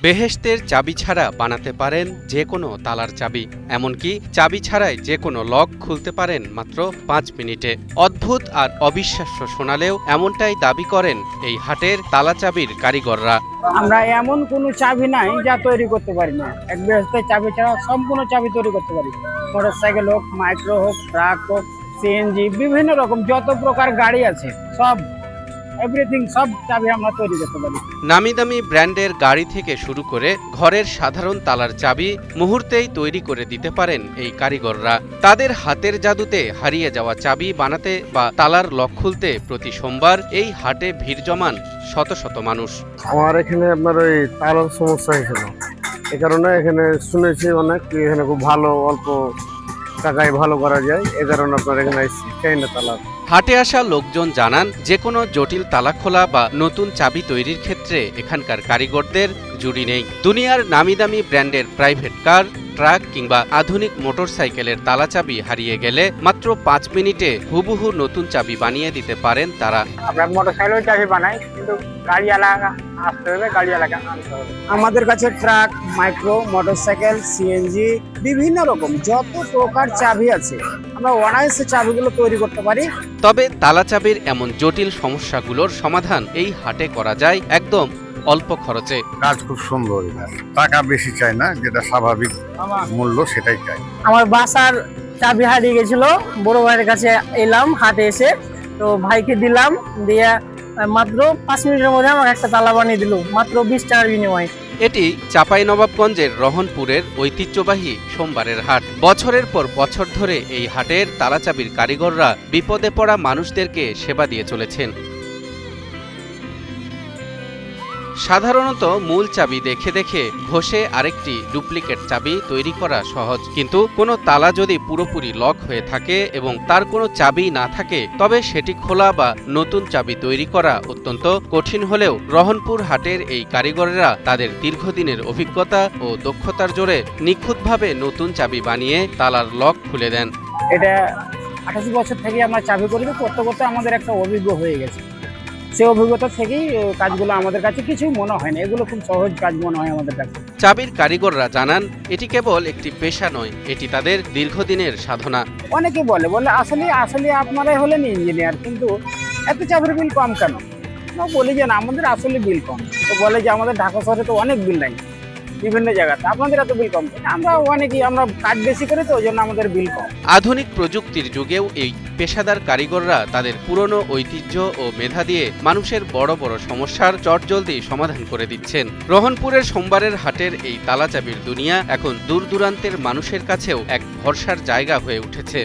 বেহেশতের চাবি ছাড়া বানাতে পারেন যে কোনো তালার চাবি, এমনকি চাবি ছাড়াই যে কোনো লক খুলতে পারেন মাত্র ৫ মিনিটে। অদ্ভুত আর অবিশ্বাস্য শোনালেও এমনটাই দাবি করেন এই হাটের তালা চাবির কারিগররা। আমরা এমন কোনো চাবি নাই যা তৈরি করতে পারি না। এক বেহেশতের চাবি ছাড়া সম্পূর্ণ চাবি তৈরি করতে পারি। মোটরসাইকেল হোক, মাইক্রো হোক, ট্রাক হোক, সিএনজি, বিভিন্ন রকম যত প্রকার গাড়ি আছে সব এভরিথিং সব চাবি আমরা তৈরি করতে পারি। নামি দামি ব্র্যান্ডের গাড়ি থেকে শুরু করে ঘরের সাধারণ তালার চাবি মুহূর্তেই তৈরি করে দিতে পারেন এই কারিগররা। তাদের হাতের জাদুতে হারিয়ে যাওয়া চাবি বানাতে বা তালার লক খুলতে প্রতি সোমবার এই হাটে ভিড় জমান শত শত মানুষ। আমার এখানে আপনার ওই তালার সমস্যা হয়েছিল, এ কারণে এখানে শুনেছি অনেক এখানে খুব ভালো, অল্প টাকায় ভালো করা যায়। এ কারণে আপনার এখানে চাইনা তালা। হাটে আসা লোকজন জানান, যে কোনো জটিল তালা খোলা বা নতুন চাবি তৈরির ক্ষেত্রে এখানকার কারিগরদের জুড়ি নেই। দুনিয়ার নামি দামি ব্র্যান্ডের প্রাইভেট কার, ট্রাক কিংবা আধুনিক মোটরসাইকেলের তালা চাবি হারিয়ে গেলে মাত্র ৫ মিনিটে হুবহু নতুন চাবি বানিয়ে দিতে পারেন তারা। আমরা মোটরসাইকেল চাবি বানাই, কিন্তু গাড়িওয়ালা আসতে হবে, গাড়িওয়ালাকে আনতে হবে। আমাদের কাছে ট্রাক, মাইক্রো, মোটরসাইকেল, সিএনজি, বিভিন্ন রকম যত প্রকার চাবি আছে আমরা অনায়াসে চাবিগুলো তৈরি করতে পারি। তবে তালা চাবির এমন জটিল সমস্যাগুলোর সমাধান এই হাটে করা যায় একদম অল্প খরচে। কাজ খুব সুন্দর, টাকা বেশি চাই না, যেটা স্বাভাবিক মূল্য সেটাই চাই। আমার বাসার চাবি হারিয়ে গেছিল, বড় ভাইয়ের কাছে এলাম হাটে এসে, তো ভাইকে দিলাম, দিয়ে মাত্র ৫ মিনিটের মধ্যে আমাকে একটা তালা বানিয়ে দিল, মাত্র ২০ টাকার বিনিময়ে। এটি চাঁপাইনবাবগঞ্জের রহনপুরের ঐতিহ্যবাহী সোমবারের হাট। বছরের পর বছর ধরে এই হাটের তালাচাবির কারিগররা বিপদে পড়া মানুষদেরকে সেবা দিয়ে চলেছেন। সাধারণত মূল চাবি দেখে দেখে ঘষে আরেকটি ডুপ্লিকেট চাবি তৈরি করা সহজ, কিন্তু কোনো তালা যদি পুরোপুরি লক হয়ে থাকে এবং তার কোনো চাবি না থাকে, তবে সেটি খোলা বা নতুন চাবি তৈরি করা অত্যন্ত কঠিন হলেও রহনপুর হাটের এই কারিগরেরা তাদের দীর্ঘদিনের অভিজ্ঞতা ও দক্ষতার জোরে নিখুঁতভাবে নতুন চাবি বানিয়ে তালার লক খুলে দেন। এটা 28 বছর থেকে আমরা চাবি করতে করতে আমাদের একটা অভিজ্ঞ হয়ে গেছে। সেই অভিজ্ঞতা থেকেই কাজগুলো আমাদের কাছে কিছুই মনে হয় না, এগুলো খুব সহজ কাজ মনে হয় আমাদের কাছে। চাবির কারিগররা জানান, এটি কেবল একটি পেশা নয়, এটি তাদের দীর্ঘদিনের সাধনা। অনেকে বলে আসলে আপনারাই হলেন ইঞ্জিনিয়ার, কিন্তু এত চাবির বিল কম কেন? আমরা বলি যে না, আমাদের আসলে বিল কম। তো বলে যে আমাদের ঢাকা শহরে তো অনেক বিল নাই বিভিন্ন জায়গাতে, আপনাদের এত বিল কম। আমরা কাজ বেশি করি, তো ওই জন্য আমাদের বিল কম। আধুনিক প্রযুক্তির যুগেও এই পেশাদার কারিগররা তাদের পুরনো ঐতিহ্য ও মেধা দিয়ে মানুষের বড় বড় সমস্যার চটজলদি সমাধান করে দিচ্ছেন। রহনপুরের সোমবারের হাটের এই তালাচাবির দুনিয়া এখন দূর দূরান্তের মানুষের কাছেও এক ভরসার জায়গা হয়ে উঠেছে।